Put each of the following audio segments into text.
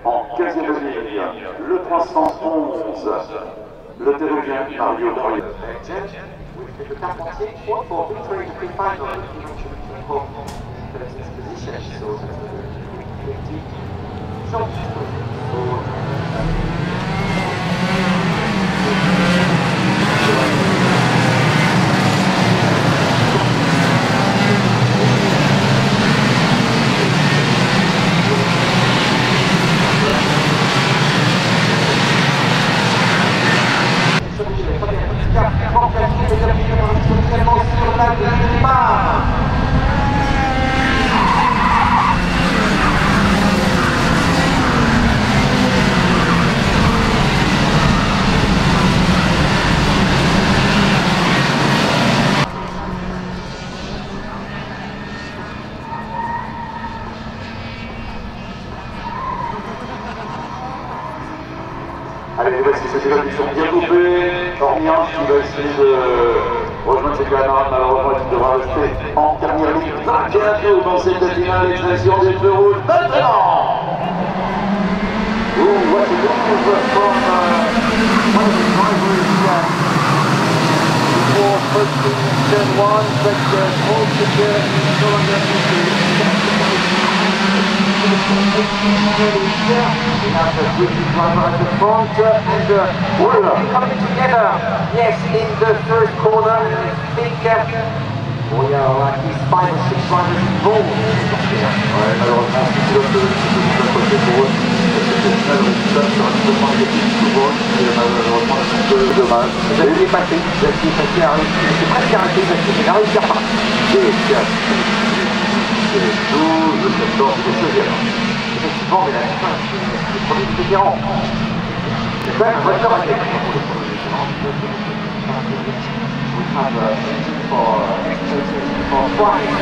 En 15e ligne, le 311, le Télégien Mario Doria. With the Carpentier, what for victory in the pre-final, eventually came home to this position, so pretty short. Allez, voici ces pilotes qui sont bien coupés. Ornian qui va essayer de rejoindre ses camarades, malheureusement il devra rester en dernière ligne. 21 tours dans cette finale, extraction des feux rouges. Maintenant, what a move from one of the drivers for first position one, but holds the chair in no longer driver at the front and coming together, yes, in the first corner. I think we are like these 5 or 6 drivers involved. Ouais, malheureusement, c'est pilote qui se sont côté pour eux. C'était un résultat sur un peu marketing souvent, et malheureusement, c'est un peu dommage. Jackie est passé, Jackie arrive, c'est presque arrêté, Jackie, il a réussi à repartir. C'est les 12, le 14, le 16e. Effectivement, mais la fin, c'est le premier vétéran. C'est quand même une voiture à gagner pour le premier vétéran. We have a for flying.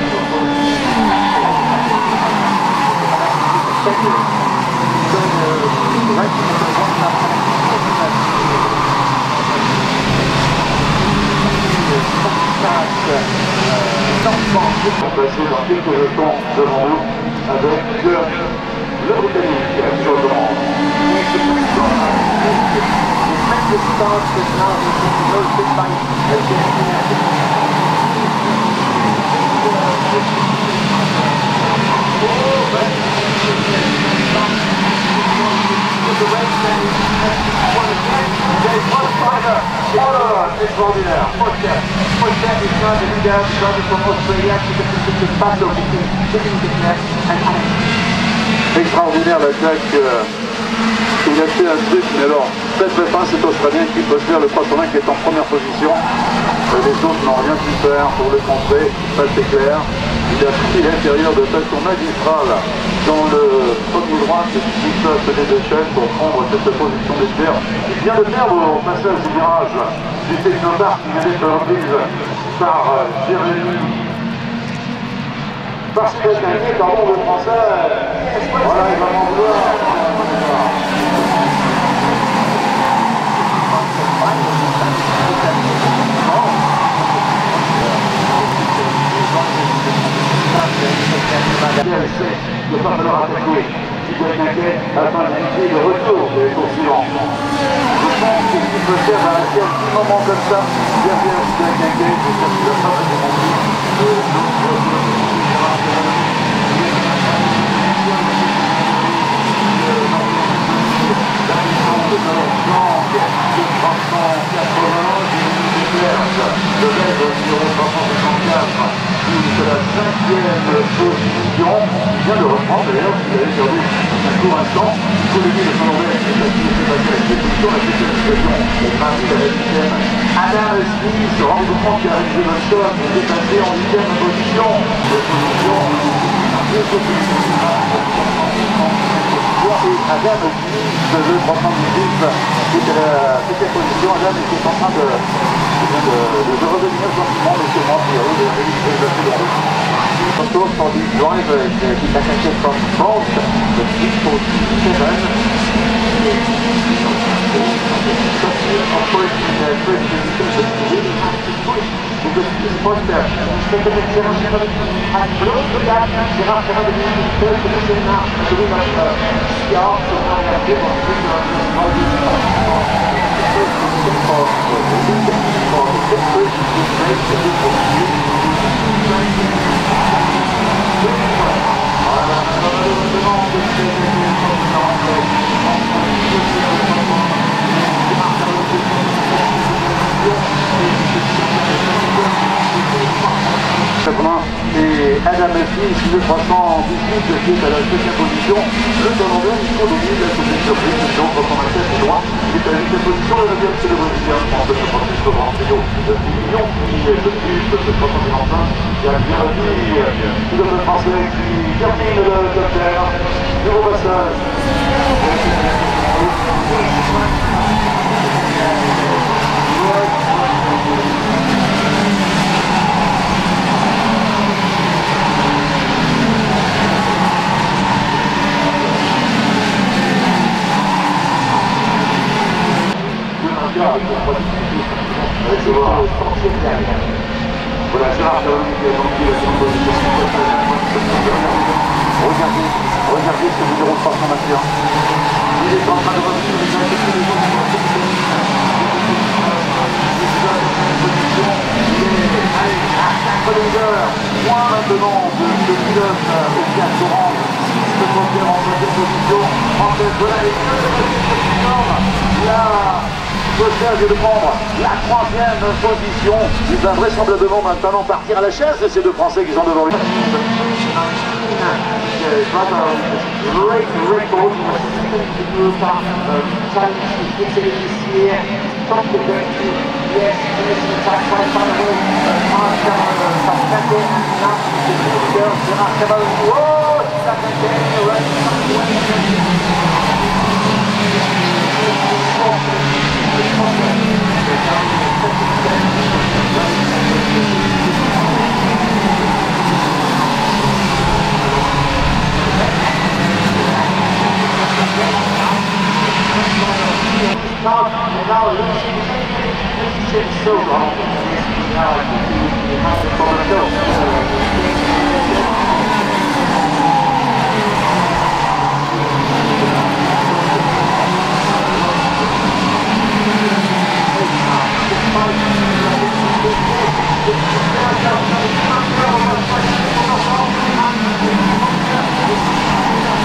On va passer dans quelques instants devant nous avec le Britannique sur le rang. Extraordinaire. Pochette is not the leader, because from Australia, it's a battle between Leclerc and Hamilton. Extraordinaire l'attaque. Il a fait un truc, mais alors, cette défense est australien qui peut faire le 320 qui est en première position. Les autres n'ont rien pu faire pour le contrer, ça c'est clair. Il a pris l'intérieur de façon magistrale dans le premier droit et tout ça tenait de chaîne pour prendre cette position d'Leclerc. Il vient de perdre au passage du virage du technopart qui vient d'être reprise par Jérémy. Parce que gagné, pardon, le français. Voilà, il va m'en vouloir. Il ne va pas falloir attaquer si quelqu'un afin d'éviter le retour des tours suivants. Je pense que ce qu'il peut faire à un petit moment comme ça, bien bien si quelqu'un j'espère qu'il ne va pas se démonter. Le maître numéro 354 de la 5e position, il vient de reprendre d'ailleurs, il avait perdu un court instant, Coligny de Saint-Lambert qui est passé avec les positions, la 7e situation, et Paris à la 8e. Adam Smith, rendez-vous qui a réalisé le stop, est dépassé en 8e position. Et Adam Smith, le 318, qui était à la 7e position, Adam était en train de revenir gentiment, laissez-moi priori, de réaliser le seconde. Photos for these drivers, qui attaquaient from France, the 647. Of course, in the first position, but really have to push de Steve Foster. Second is Gérard Chavez. And close to that, Gérard Chavez is in third position now. I believe that Seahawks will now have given all these first position for the fifth person to make the difference. Et Adam Smith, le 318 qui est à la 7e position. Le Hollandais, il faut dominer la surprise, donc 387 loin. Il est à la 8e position, le 9e c'est le Brésilien, en fait, le premier sur un trio de 10 millions, qui est le plus de 345. Il y a bien dit, le Français qui termine le top 10. Nouveau passage. Voilà, Gérard Chavez qui a donc la seconde position. Regardez ce numéro de transformation. Il est en train de revenir les uns et les autres. Il est à 4 longueurs, moins maintenant de pilote au casque orange. Le Foster en 3e position. En fait, voilà les deux de la Foster vient de prendre la 3e position. Il va vraisemblablement maintenant partir à la chaise de ces deux Français qui sont devant lui.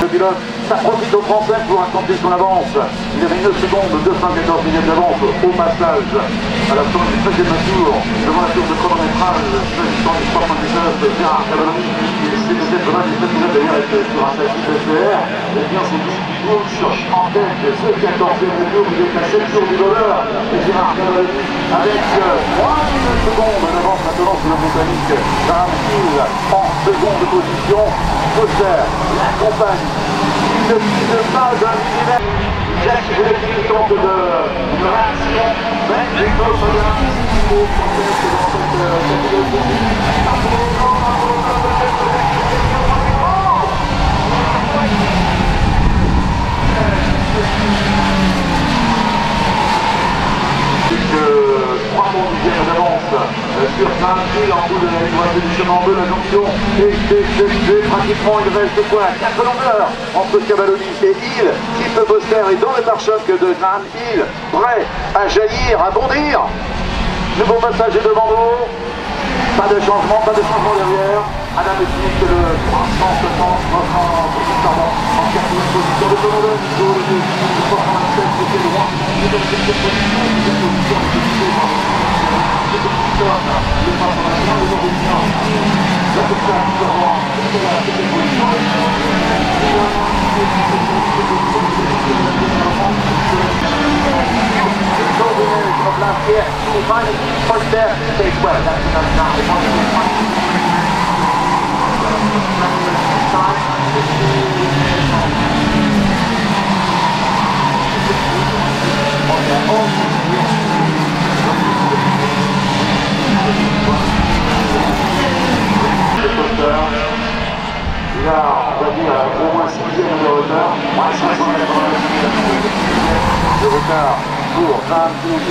Le pilote, ça profite aux Français pour accentuer son avance. Il avait 9 secondes, 214 minutes d'avance au passage à la fin du 13e tour, devant la tour de chronométrage, s'agissant du 319 Gérard Chavez, qui s'était vraiment du 7 minutes d'ailleurs était sur un châssis PCR. Et bien c'est lui qui pousse en tête de ce 14e tour, il est à 7 tours du voleur. Et Gérard Chavez avec 3 secondes d'avance maintenant sur le Britannique Graham Hill en seconde position. Foster l'accompagne. Il ne pas d'un millimètre. Jacques voulait qu'il tente une réaction, mais les autres il faut contester dans cette sur Saint-Gilles en bout de la ligne du chemin en bleu, la jonction et pratiquement il reste quoi 4 longueurs entre Cavalloni et Hill. Type Foster est dans le pare-choc de Graham Hill, prêt à jaillir, à bondir. Nouveau passage est devant nous, pas de changement derrière. Adam Smith le 360 en 4e position de Cavalloni, le 327 côté droit, il est dans le 7e position, Là, on va dire au moins 6e de retard, de retard pour Graham Hill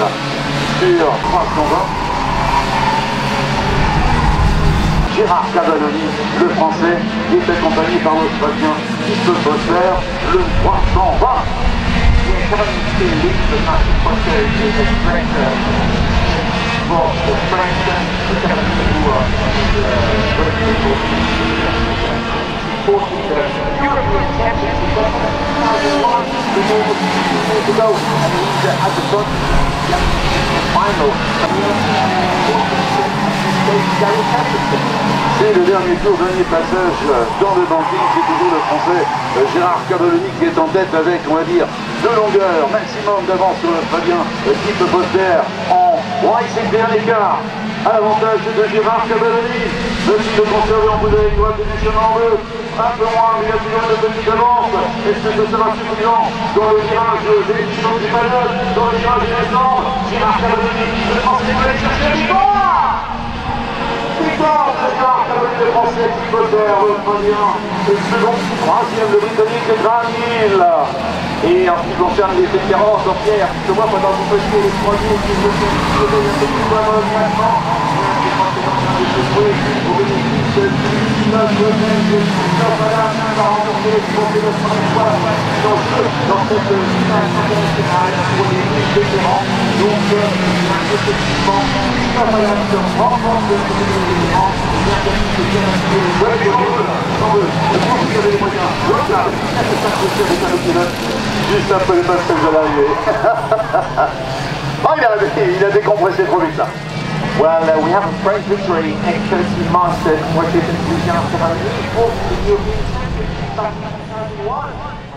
sur 320. Gérard Cavalloni, le français, qui est accompagné par l'Australien Tito Bosser, le 320. European Championship in 2001, years ago, and he's at the front final. C'est le dernier tour, dernier passage dans le banking, c'est toujours le français Gérard Cavalloni qui est en tête avec, on va dire, 2 longueurs, maximum d'avance sur l'Australien Tito Bosser en YCPR l'écart. À l'avantage de Gérard Cavalloni, celui de conserver en bout de la droite du chemin en bleu. Un peu moins, mais il y a toujours de petites avances. Est-ce que ce sera suffisant dans le virage des émissions du Malheur, dans le virage des descentes? Gérard Cavalloni, le français va aller chercher la victoire! Victoire de Gérard Cavalloni, le français qui peut faire le premier. Et second, troisième, le britannique Graham Hill. Et en ce qui concerne les différences, Pierre, je vois pendant que vous faisiez les premiers qui vous faisaient un petit peu dans le classement. Au bénéfice du 19 de Christophe Adam, qui va remporter les trophées de son espoir dans cette finale internationale pour les vétérans. Donc, effectivement, Christophe Adam se remporte le trophée des vétérans. Bien sûr, c'est bien assuré. Je pense qu'il y avait les moyens. Voilà, c'est ça que je fais avec un pilote. Juste après le passage de l'arrivée. Oh, il a décompressé trop vite là. Well, we have a French victory in Courtesy Master, which is in Gérard Cavalloni, fourth in the European Championship back in 2001.